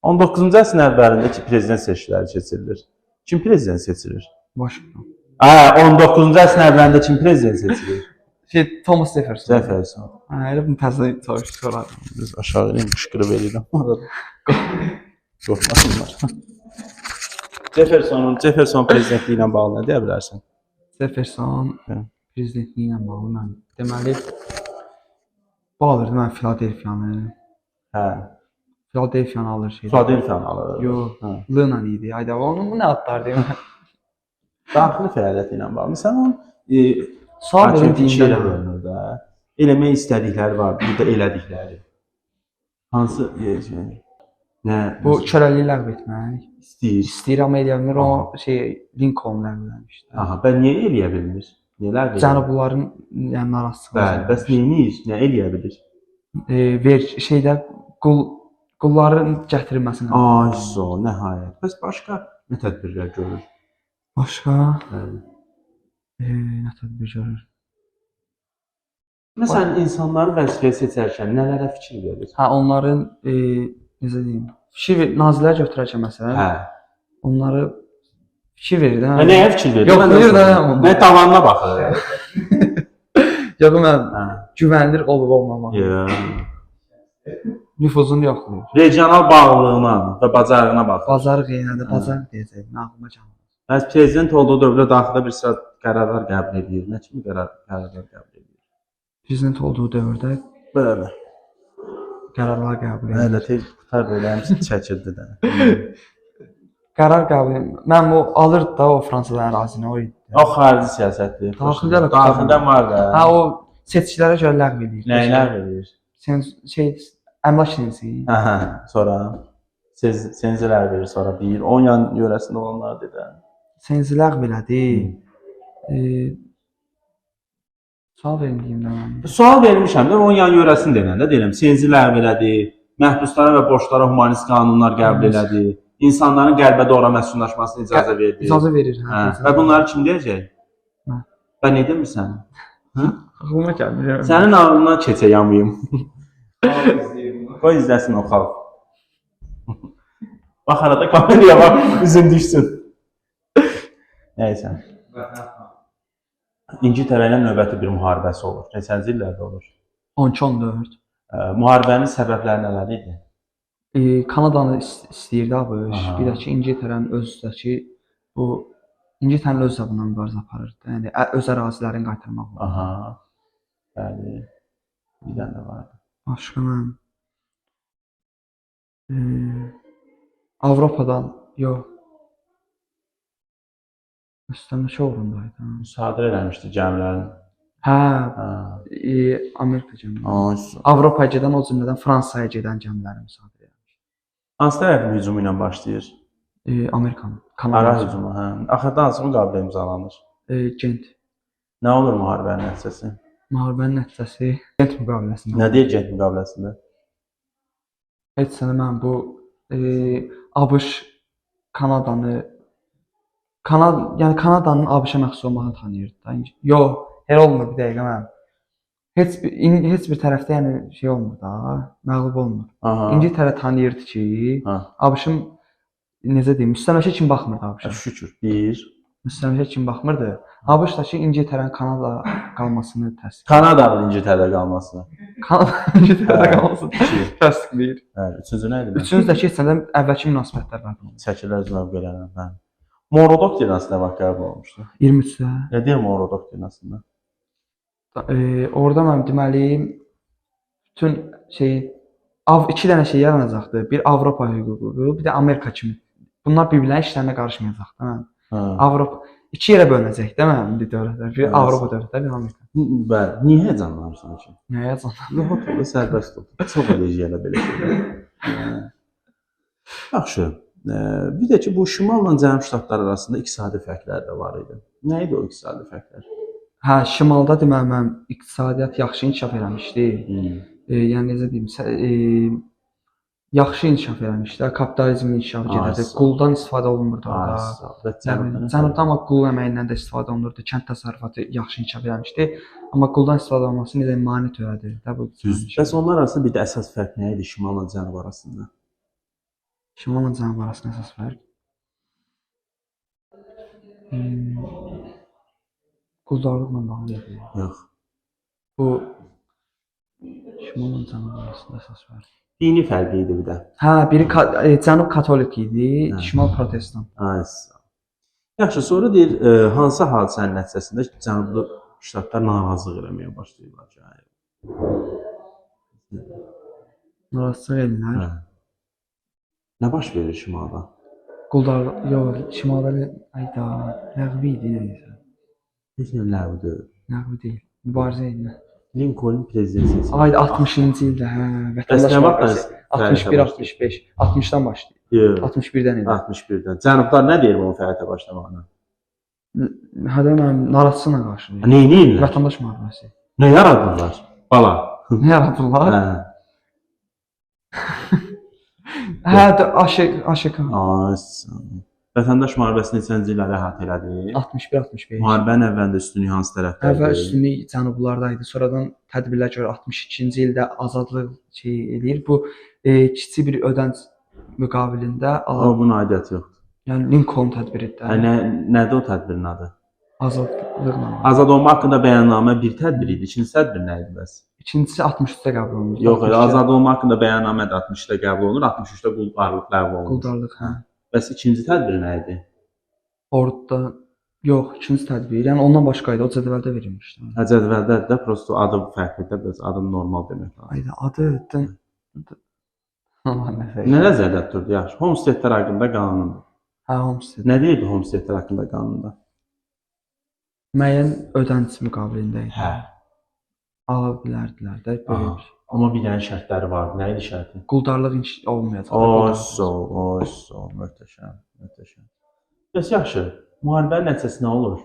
19-cu əsrin əvvəlində ki, prezident seçkiləri keçirilir. Kim prezident seçilir? Washington. 19-cu əsrin əvvəlində kim prezident seçilir? Thomas Jefferson. Jefferson. Elə bunu təzə soruşdular. Biz aşağı ineyim, qışqırıb eləyirəm. Qorxmasınlar. Jefferson prezidentliyi ilə bağlı nə deyə bilərsən? Jefferson prezidentliyi ilə bağlı mən deməli bu alırdı mən Philadelphia'nı. Hə. Philadelphia'nı alır şey. Philadelphia'nı alır. Yox, Lına idi. Ayda onun bu nə adlar deyim. Daxili fəaliyyəti ilə bağlı. Sən onun sual verin deyilən bölünür də. Eləmək istədikləri var, burada elədikləri. Hansı nə? Bu köləliyi ləğv etmək. İstəyir. Amma eləyə bilmir. O Lincoln ləğv eləmişdi. Aha, bə niyə eləyə bilmir? Nələr verir? Cənubluların yəni narazısı. Bəli, bəs neyini nə eləyə bilir? Şeydə qulların gətirilməsini. Ay, nəhayət. Bəs başqa nə tədbirlər görür? Başqa? Nə tədbir görür? Məsələn, insanları vəzifəyə seçərkən nələrə fikir verir? Hə, onların necə deyim? Nazirlər götürərkən məsələn. Hə. Onları fikir verir də. Nəyə fikir verir? Yox, verir də. Mən tavanına baxır. Yox, mən güvənilir olub olmamaq. Nüfuzunu yoxlayır. Regional bağlılığına və bacarığına baxır. Bacarıq yenədir, bacarıq deyəcəyim, ağlıma gəlmir. Bəs prezident olduğu dövrdə daxildə bir sıra qərarlar qəbul edir. Nə kimi qərarlar qəbul edir? Prezident olduğu dövrdə Bəli. qərarlar qəbul edir. Elə tez qutar belə həmsi çəkildi də. Qərar qəbul edir. Mən o alırdı da o Fransadan ərazini o idi. O xarici siyasətdir. Daxildən var da. Hə, o seçkilərə görə ləğv edir. Nəylər verir? Əmlak sensi. Hə, sonra senzilər verir, sonra 10 yan yörəsində olanlar dedə. Sensi ləğv elədi. Sual verin deyim də mən. Sual vermişəm də 10 yan yörəsini denəndə deyirəm. Sensi ləğv elədi, məhbuslara və borçlara humanist qanunlar qəbul elədi, insanların qəlbə doğru məskunlaşmasına icazə verdi. İcazə verir, hə. Və bunları kim deyəcək? Bə nə demirsən? Ağlıma gəlmir. Sənin ağlından keçə yamayım. Qoy izləsin o xalq. Bax arada kameraya bax, üzün düşsün. Nəysə. İngiltərə ilə növbəti bir müharibəsi olur. Neçənci illərdə olur? 13-14. Müharibənin səbəbləri nələr idi? Kanadanı istəyirdi ABŞ. Bir də ki, İngiltərənin özündəki bu İngiltərənin öz bundan mübarizə aparırdı. Yəni öz ərazilərini qaytarmaq var. Aha. Bəli. Bir dənə də vardı. Başqa mən Avropadan yox. Müstəmləkə uğrundaydı. Müsadirə eləmişdi gəmilərin. Hə, Amerika gəmiləri. Avropaya gedən, o cümlədən Fransaya gedən gəmiləri müsadirə eləmiş. Hansı tərəfin hücumu ilə başlayır? Amerikanın. Ara hücumu, hə. Axırda hansı müqavilə imzalanır? Gent. Nə olur müharibənin nəticəsi? Müharibənin nəticəsi Gent müqaviləsində. Nə deyir Gent müqaviləsində? Heç sənə mən bu ABŞ Kanadanı yəni Kanadanın ABŞ-ə məxsus olmağını tanıyırdı da. Yox, elə olmur bir dəqiqə mən. Heç bir tərəfdə yəni şey olmur da, məğlub olmur. İngiltərə tanıyırdı ki, ABŞ-ın necə deyim, müstəmləkə kimi baxmırdı ABŞ-a. Şükür. Bir. Müstəmləkə kimi baxmırdı. ABŞ da ki, İngiltərənin Kanada qalmasını təsdiqləyir. Kanadalı İngiltərədə qalmasını. Kanada İngiltərədə qalmasını təsdiqləyir. Bəli, üçüncü nə idi? Üçüncü də ki, heç səndə əvvəlki münasibətlər var. Çəkilər cavab verərəm mən. Monroe doktrinası nə vaxt qəbul olmuşdu? 23-də. Nə deyir Monroe doktrinasında? Orada mən deməli bütün iki dənə şey yaranacaqdı. Bir Avropa hüququ, bir də Amerika kimi. Bunlar bir-birlərinin işlərinə qarışmayacaqdı. Avropa iki yerə bölünəcək də mən indi dövlətlər. Bir Avropa dövlətləri, bir Amerika. Bəli. Niyə həyəcanlanırsan ki? Niyə həyəcanlanırsan? Rahat ol, sərbəst ol. Çox eləyəcəklər belə şeylər. Yaxşı. Bir də ki, bu şimalla cənub ştatları arasında iqtisadi fərqlər də var idi. Nə idi o iqtisadi fərqlər? Hə, şimalda deməli mən iqtisadiyyat yaxşı inkişaf eləmişdi. Yəni necə deyim, yaxşı inkişaf eləmişdi. Kapitalizmin inkişafı gedirdi. Quldan istifadə olunmurdu orada. Cənubda amma qul əməyindən də istifadə olunurdu. Kənd təsərrüfatı yaxşı inkişaf eləmişdi. Amma quldan istifadə olunması necə mane törədir də bu. Bəs onlar arasında bir də əsas fərq nə idi şimalla cənub arasında? Şimalla cənub arasında əsas fərq. Quldarlıqla bağlı idi. Yox. Bu şimalla cənub arasında əsas fərq. Dini fərqi idi bir də. Hə, biri cənub katolik idi, şimal protestan. Ay sağ ol. Yaxşı, sonra deyir, hansı hadisənin nəticəsində Cənublu ştatlar narazılıq eləməyə başlayırlar ki? Narazılıq edirlər. Hə. Nə baş verir şimalda? Quldarlıq, yox, şimalda ayda ləğvi idi neysə. Heç nə ləğvi deyil. Ləğvi deyil, mübarizə idi. Lincoln prezidentiyası. Ayda 60-cı ildə, hə, vətəndaş müharibəsi. 61-65, 60-dan başlayır. Yox. 61-dən idi. 61-dən. Cənublar nə deyir bunun fəaliyyətə başlamağına? Hə də mənim narazılığına qarşı. Nə edirlər? Vətəndaş müharibəsi. Nə yaradırlar? Bala. Nə yaratdılar? Hə. Hə, AŞK. Ay. Vətəndaş müharibəsi neçənci illəri əhatə elədi? 61-65. Müharibənin əvvəlində üstünlük hansı tərəfdə idi? Əvvəl üstünlük cənublardaydı. Sonradan tədbirlər görə 62-ci ildə azadlıq eləyir. Bu kiçik bir ödənç müqabilində Amma bunun aidiyyəti yoxdur. Yəni Lincoln tədbiridir. Nədir o tədbirin adı? Azadlıqla. Azad olma haqqında bəyannamə bir tədbir idi. İkinci tədbir nə idi bəs? İkincisi 63-də qəbul olundu. Yox, azad olma haqqında bəyannamə də 60-da qəbul olunur, 63-də quldarlıq ləğv olunur. Quldarlıq, hə. Bəs ikinci tədbir nə idi? Orduda yox, ikinci tədbir. Yəni ondan başqa idi. O cədvəldə verilmişdi. Hə, cədvəldə də prosto adı fərqlidir, bəs adı normal demək lazım. Ayda adı Nə nəzərdə tutuldu? Yaxşı. Homesteadlər haqqında qanundur. Hə, homestead. Nə deyirdi homesteadlər haqqında qanunda? Müəyyən ödənç müqabilində idi. Hə. Ala bilərdilər də belə bir. Amma bir dənə şərtləri vardı. Nə idi şərti? Quldarlıq olmayacaq. Möhtəşəm, möhtəşəm. Bəs yaxşı. Müharibənin nəticəsi nə olur?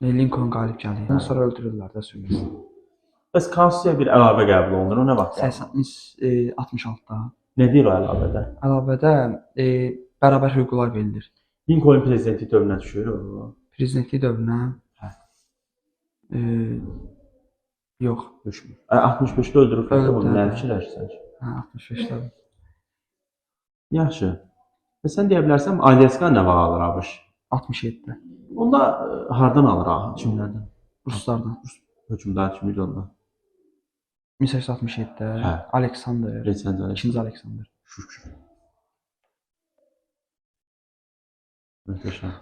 Lincoln qalib gəlir. Ondan sonra öldürürlər də sürüsü. Bəs konstitusiyaya bir əlavə qəbul olunur. O nə vaxt? 66-da. Nə deyir o əlavədə? Əlavədə bərabər hüquqlar verilir. Lincoln prezidentlik dövrünə düşür o. Prezidentlik dövrünə yox. Düşmür. 65-də öldürüb. Nə fikirləşirsən? Hə, 65-də. Yaxşı. Və sən deyə bilərsən, Alyaska nə vaxt alır ABŞ? 67-də. Onda hardan alır? Kimlərdən? Ruslardan. Hökmdar kim idi onda? 1867-də Aleksandr, İkinci Aleksandr. Şükür. Möhtəşəm.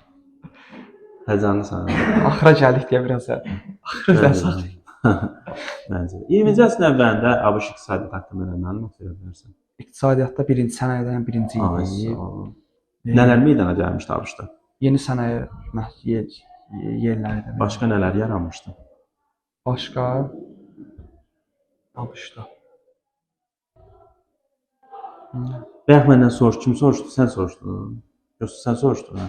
Həzanlı sana. Axıra gəldik deyə biraz axıra saxlayıq. Məncə. 20-ci əsrin əvvəlində ABŞ iqtisadiyyat haqqında nə məlumat verə bilərsən? İqtisadiyyatda birinci sənayədən birinci idi. Nələr meydana gəlmişdi ABŞ-da? Yeni sənaye yerləri də. Başqa nələr yaranmışdı? Başqa ABŞ-da. Bəyək məndən soruş, kim soruşdu? Sən soruşdun. Yoxsa sən soruşdun, hə?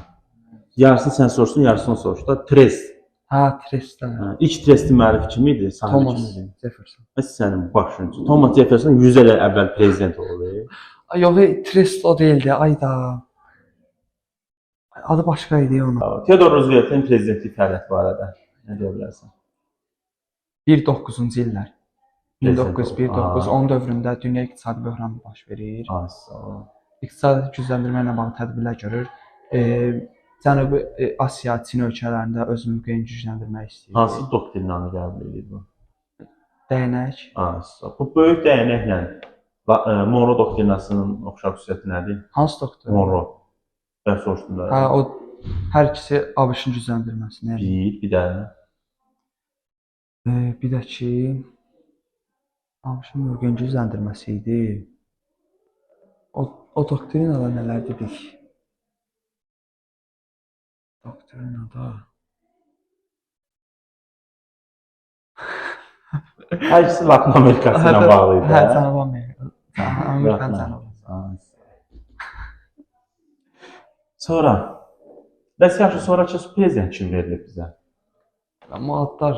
Yarısını sən soruşdun, yarısını soruşdu. Trest. Hə, Trestdə. İlk Trestin müəllifi kim idi? Thomas Jefferson. Sənin başınca. Thomas Jefferson 100 il əvvəl prezident oldu. Yox, Trest o deyildi. Ayda. Adı başqa idi onun. Theodore Roosevelt'in prezidentlik fəaliyyəti barədə nə deyə bilərsən? 19-cu illər. 1919-10 dövründə dünya iqtisadi böhranı baş verir. İqtisadi gücləndirmə ilə bağlı tədbirlər görür. Cənubi Asiya, Çin ölkələrində öz mövqeyini gücləndirmək istəyir. Hansı doktrinanı qəbul edir bu? Dəyənək. Bu böyük dəyənəklə Monroe doktrinasının oxşar xüsusiyyəti nədir? Hansı doktrin? Monroe. Bəs soruşdum da. Hə, o hər ikisi ABŞ-ın gücləndirməsini. Bir də. Bir də ki, ABŞ-ın mövqeyini gücləndirməsi idi. O doktrinada nələr dedik? Doktrinada. Hər ikisi Latin Amerikası ilə bağlı idi. Hə, Cənubi Amerika. Amerikan Cənubi. Sonra, bəs yaxşı, sonrakı prezident kim verilib bizə? Muadlar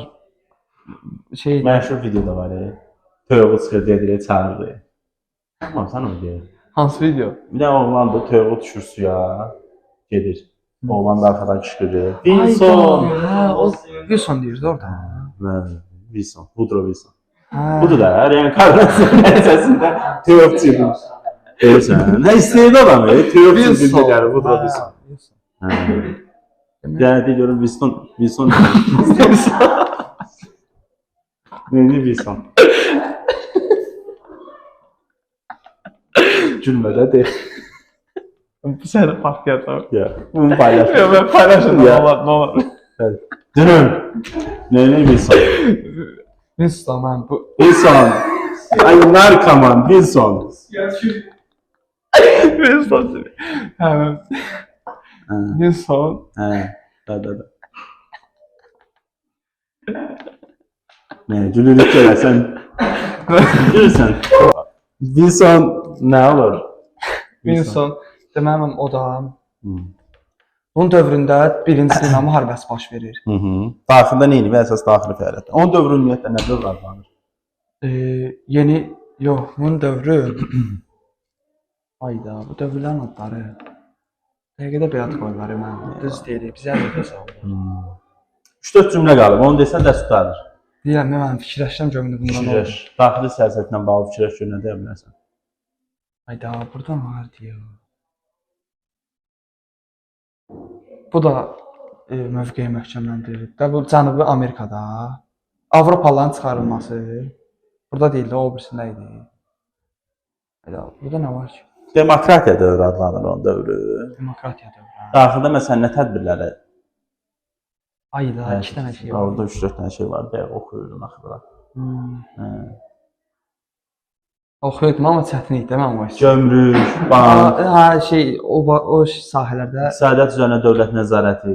məşhur videoda var ya. Toyuğu çıxır deyə çağırır. Tamam, sən onu deyir. Hansı video? Bir də oğlandır, toyuğu düşür suya, gedir. Oğlan da arxadan qışqırır. Wilson! Hə, o Wilson deyirdi orada. Wilson, Woodrow Wilson. Budur da, reenkarnasiya nəticəsində toyuq çıxır. Görürsən. Nə istəyir adam, Teofil Wilson. dildə gəlir, bu da Ha, Wilson. Wilson. Hə. Gəldi görüm Wilson. Neyini Wilson? Gülmədə de. Bu sənə fark yarar. Ya, bunu paylaş. Yox, mən paylaşım. Ya. Ne olur. Dünüm. Neyini Wilson? Wilson mən bu. Wilson. Ay narkoman Wilson. Wilson. Hə. Hə. Wilson. Hə. Da. Ne, gülürük görəsən. Görürsən. Wilson nə olur? Wilson. Deməli o da. Bunun dövründə Birinci Dünya müharibəsi baş verir. Daxildə nə edir? Əsas daxili fəaliyyət. Onun dövrü ümumiyyətlə nə dövr adlanır? Yeni yox, bunun dövrü ayda bu dövrlərin adları. Dəqiqədə bir ad qoyurlar mən. Düz deyirik, bizə də hesablar. 3-4 cümlə qalıb. Onu desən də tutarır. Deyirəm, mən fikirləşdim görüm bundan nə olur. Daxili siyasətlə bağlı fikirləş gör nə deyə bilərsən. Ayda, burada var deyir. Bu da mövqeyi möhkəmləndirir. Da bu Cənubi Amerikada Avropalıların çıxarılması. Burada deyildi, o birisində idi. Ayda, burada nə var ki? Demokratiya dövrü adlanır onun dövrü. Demokratiya dövrü. Daxildə məsələn nə tədbirləri? Ayda, 2 dənə şey var. Orada 3-4 dənə şey var. Bəyə oxuyurdum axırda. Oxuyurdum, amma çətin idi, mən o işi. Gömrük, bank, O sahələrdə iqtisadiyyat üzərinə dövlət nəzarəti.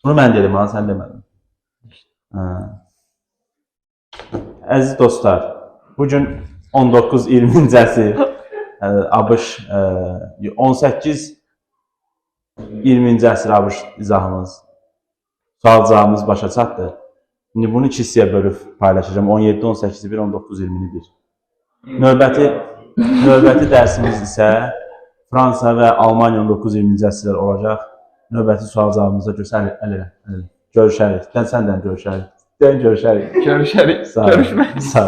Bunu mən dedim, ha, sən demədin. Əziz dostlar, bugün 19-20-ci əsr ABŞ 18-20-ci əsr ABŞ izahımız, sual-cavabımız başa çatdı. İndi bunu 2 hissəyə bölüb paylaşacağım. 17-18-i bir, 19-20-ni bir. Növbəti dərsimiz isə Fransa və Almanya 19-20-ci əsrlər olacaq. Növbəti sual-cavabımızda görüşərik. Sən də görüşərik. görüşərik. Görüşmək.